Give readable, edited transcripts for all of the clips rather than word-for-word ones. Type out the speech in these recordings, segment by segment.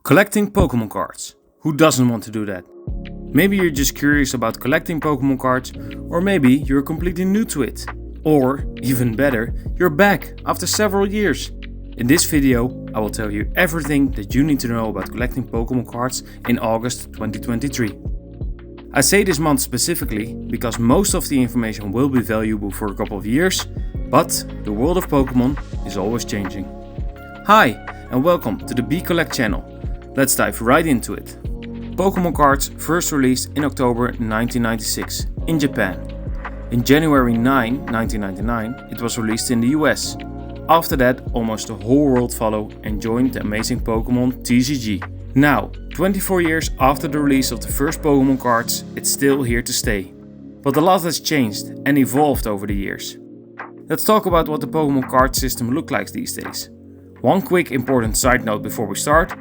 Collecting Pokémon cards. Who doesn't want to do that? Maybe you're just curious about collecting Pokémon cards, or maybe you're completely new to it. Or, even better, you're back after several years. In this video, I will tell you everything that you need to know about collecting Pokémon cards in August 2023. I say this month specifically because most of the information will be valuable for a couple of years, but the world of Pokémon is always changing. Hi, and welcome to the Be Collect channel. Let's dive right into it. Pokémon cards first released in October 1996 in Japan. In January 9, 1999, it was released in the US. After that, almost the whole world followed and joined the amazing Pokémon TCG. Now, 24 years after the release of the first Pokémon cards, it's still here to stay. But a lot has changed and evolved over the years. Let's talk about what the Pokémon card system looks like these days. One quick important side note before we start: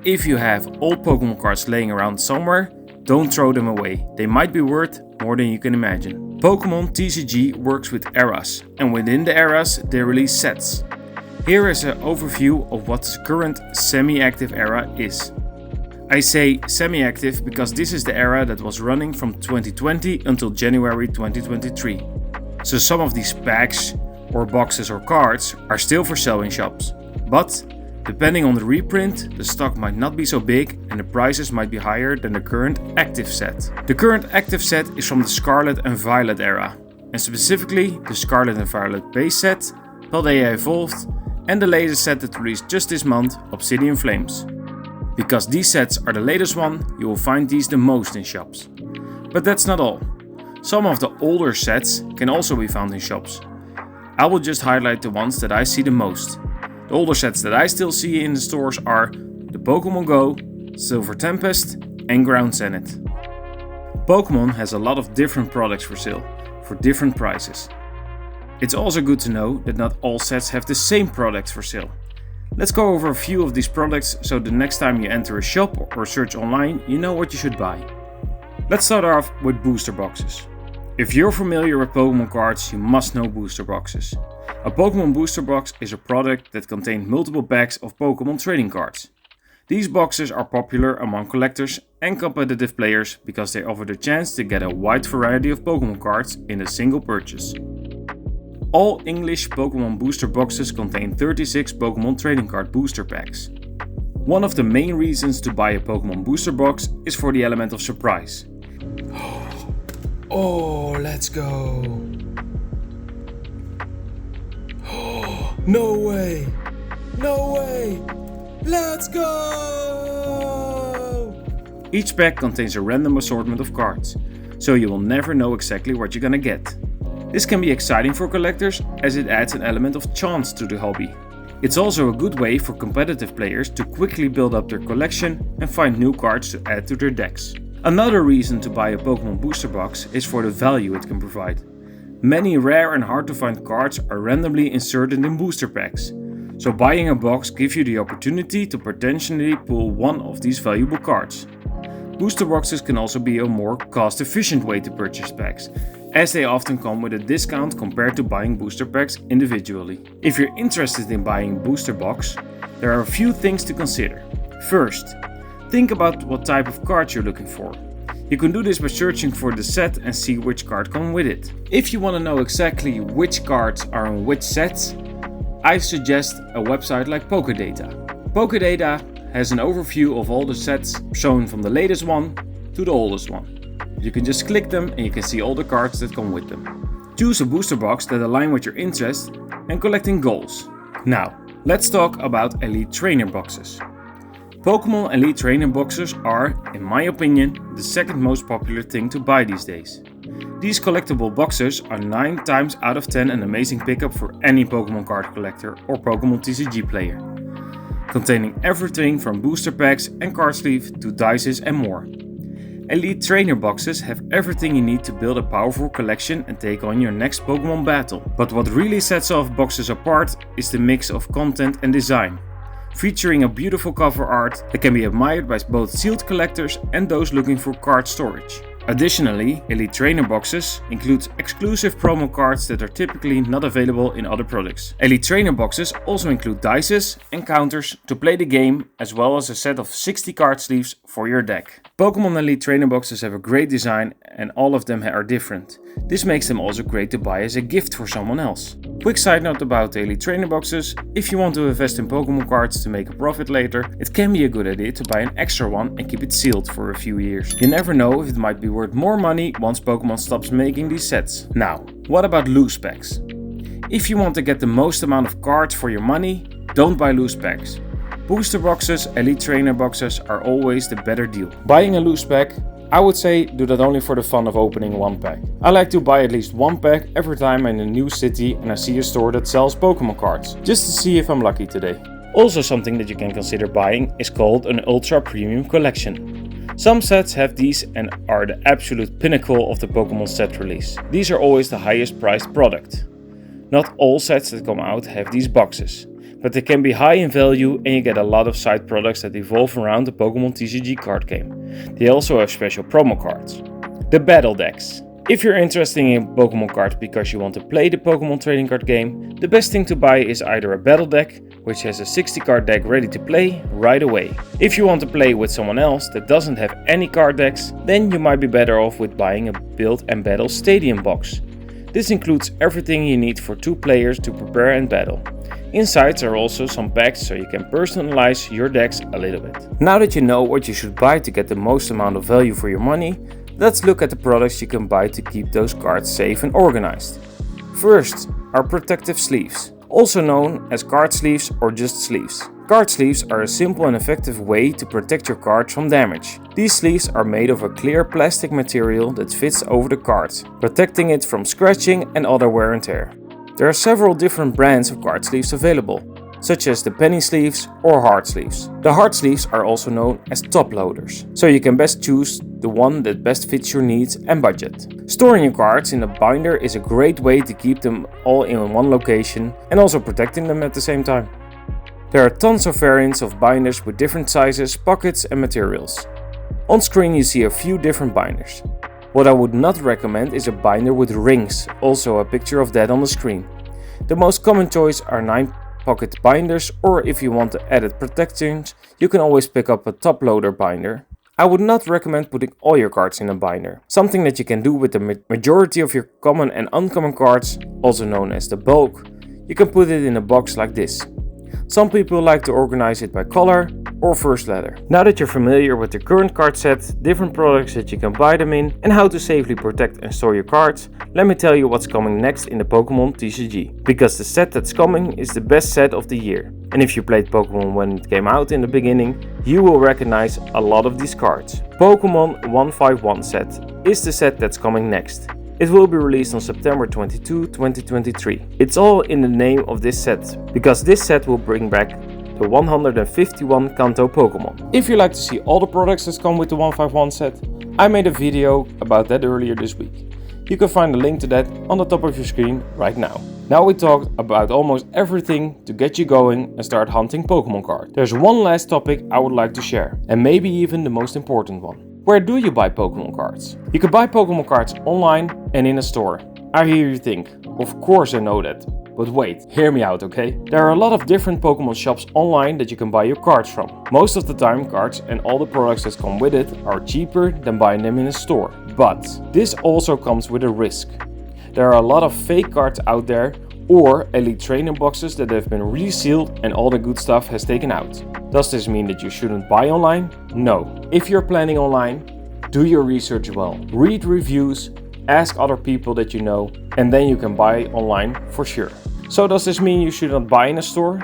if you have old Pokémon cards laying around somewhere, don't throw them away. They might be worth more than you can imagine. Pokémon TCG works with eras, and within the eras they release sets. Here is an overview of what the current semi-active era is. I say semi-active because this is the era that was running from 2020 until January 2023. So some of these packs or boxes or cards are still for sale in shops. But depending on the reprint, the stock might not be so big and the prices might be higher than the current active set. The current active set is from the Scarlet and Violet era, and specifically the Scarlet and Violet base set, Paldea Evolved, and the latest set that released just this month, Obsidian Flames. Because these sets are the latest one, you will find these the most in shops. But that's not all. Some of the older sets can also be found in shops. I will just highlight the ones that I see the most. The older sets that I still see in the stores are the Pokémon Go, Silver Tempest and Ground Zenith. Pokémon has a lot of different products for sale, for different prices. It's also good to know that not all sets have the same products for sale. Let's go over a few of these products so the next time you enter a shop or search online, you know what you should buy. Let's start off with booster boxes. If you're familiar with Pokémon cards, you must know booster boxes. A Pokémon booster box is a product that contains multiple packs of Pokémon trading cards. These boxes are popular among collectors and competitive players because they offer the chance to get a wide variety of Pokémon cards in a single purchase. All English Pokémon booster boxes contain 36 Pokémon trading card booster packs. One of the main reasons to buy a Pokémon booster box is for the element of surprise. Oh, let's go! No way! No way! Let's go! Each pack contains a random assortment of cards, so you will never know exactly what you're gonna get. This can be exciting for collectors as it adds an element of chance to the hobby. It's also a good way for competitive players to quickly build up their collection and find new cards to add to their decks. Another reason to buy a Pokémon booster box is for the value it can provide. Many rare and hard to find cards are randomly inserted in booster packs, so buying a box gives you the opportunity to potentially pull one of these valuable cards. Booster boxes can also be a more cost-efficient way to purchase packs, as they often come with a discount compared to buying booster packs individually. If you're interested in buying a booster box, there are a few things to consider. First, think about what type of cards you're looking for. You can do this by searching for the set and see which card comes with it. If you want to know exactly which cards are in which sets, I suggest a website like Pokédata. Pokédata has an overview of all the sets shown from the latest one to the oldest one. You can just click them and you can see all the cards that come with them. Choose a booster box that aligns with your interest and collecting goals. Now, let's talk about Elite Trainer boxes. Pokémon Elite Trainer boxes are, in my opinion, the second most popular thing to buy these days. These collectible boxes are 9 times out of 10 an amazing pickup for any Pokémon card collector or Pokémon TCG player, containing everything from booster packs and card sleeve to dices and more. Elite Trainer boxes have everything you need to build a powerful collection and take on your next Pokémon battle. But what really sets off boxes apart is the mix of content and design, featuring a beautiful cover art that can be admired by both sealed collectors and those looking for card storage. Additionally, Elite Trainer boxes include exclusive promo cards that are typically not available in other products. Elite Trainer boxes also include dices and counters to play the game, as well as a set of 60 card sleeves for your deck. Pokémon Elite Trainer boxes have a great design and all of them are different. This makes them also great to buy as a gift for someone else. Quick side note about the Elite Trainer boxes: if you want to invest in Pokémon cards to make a profit later, it can be a good idea to buy an extra one and keep it sealed for a few years. You never know if it might be worth more money once Pokémon stops making these sets. Now, what about loose packs? If you want to get the most amount of cards for your money, don't buy loose packs. Booster boxes, Elite Trainer boxes are always the better deal. Buying a loose pack, I would say do that only for the fun of opening one pack. I like to buy at least one pack every time I'm in a new city and I see a store that sells Pokémon cards, just to see if I'm lucky today. Also, something that you can consider buying is called an ultra premium collection. Some sets have these and are the absolute pinnacle of the Pokémon set release. These are always the highest priced product. Not all sets that come out have these boxes, but they can be high in value and you get a lot of side products that evolve around the Pokémon TCG card game. They also have special promo cards. The Battle Decks. If you're interested in Pokémon cards because you want to play the Pokémon trading card game, the best thing to buy is either a battle deck, which has a 60 card deck ready to play right away. If you want to play with someone else that doesn't have any card decks, then you might be better off with buying a Build and Battle Stadium box. This includes everything you need for 2 players to prepare and battle. Inside are also some packs so you can personalize your decks a little bit. Now that you know what you should buy to get the most amount of value for your money, let's look at the products you can buy to keep those cards safe and organized. First are protective sleeves, also known as card sleeves or just sleeves. Card sleeves are a simple and effective way to protect your cards from damage. These sleeves are made of a clear plastic material that fits over the card, protecting it from scratching and other wear and tear. There are several different brands of card sleeves available, such as the penny sleeves or hard sleeves. The hard sleeves are also known as top loaders, so you can best choose the one that best fits your needs and budget. Storing your cards in a binder is a great way to keep them all in one location and also protecting them at the same time. There are tons of variants of binders with different sizes, pockets and materials. On screen you see a few different binders. What I would not recommend is a binder with rings, also a picture of that on the screen. The most common choice are 9-pocket binders, or if you want added protections, you can always pick up a top loader binder. I would not recommend putting all your cards in a binder. Something that you can do with the majority of your common and uncommon cards, also known as the bulk, you can put it in a box like this. Some people like to organize it by color or first letter. Now that you're familiar with the current card set, different products that you can buy them in, and how to safely protect and store your cards, let me tell you what's coming next in the Pokémon TCG. Because the set that's coming is the best set of the year. And if you played Pokémon when it came out in the beginning, you will recognize a lot of these cards. Pokémon 151 set is the set that's coming next. It will be released on September 22, 2023. It's all in the name of this set, because this set will bring back the 151 Kanto Pokémon. If you like to see all the products that come with the 151 set, I made a video about that earlier this week. You can find a link to that on the top of your screen right now. Now we talked about almost everything to get you going and start hunting Pokémon cards. There's one last topic I would like to share, and maybe even the most important one. Where do you buy Pokémon cards? You can buy Pokémon cards online and in a store. I hear you think, of course I know that. But wait, hear me out, okay? There are a lot of different Pokémon shops online that you can buy your cards from. Most of the time, cards and all the products that come with it are cheaper than buying them in a store. But this also comes with a risk. There are a lot of fake cards out there, or Elite Trainer boxes that have been resealed and all the good stuff has taken out. Does this mean that you shouldn't buy online? No. If you're planning online, do your research well. Read reviews, ask other people that you know, and then you can buy online for sure. So does this mean you should not buy in a store?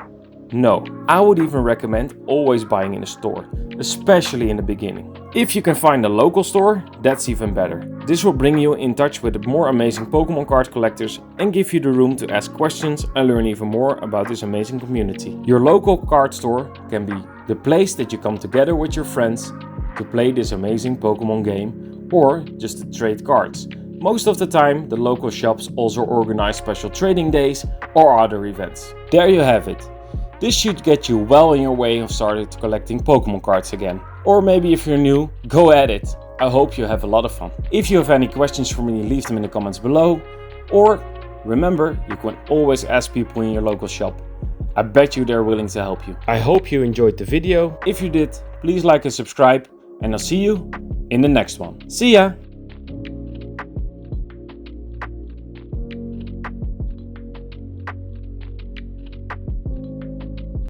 No. I would even recommend always buying in a store, especially in the beginning. If you can find a local store, that's even better. This will bring you in touch with the more amazing Pokémon card collectors and give you the room to ask questions and learn even more about this amazing community. Your local card store can be the place that you come together with your friends to play this amazing Pokémon game, or just to trade cards. Most of the time, the local shops also organize special trading days or other events. There you have it. This should get you well on your way of starting collecting Pokémon cards again. Or maybe if you're new, go at it. I hope you have a lot of fun. If you have any questions for me, leave them in the comments below. Or remember, you can always ask people in your local shop. I bet you they're willing to help you. I hope you enjoyed the video. If you did, please like and subscribe, and I'll see you in the next one. See ya!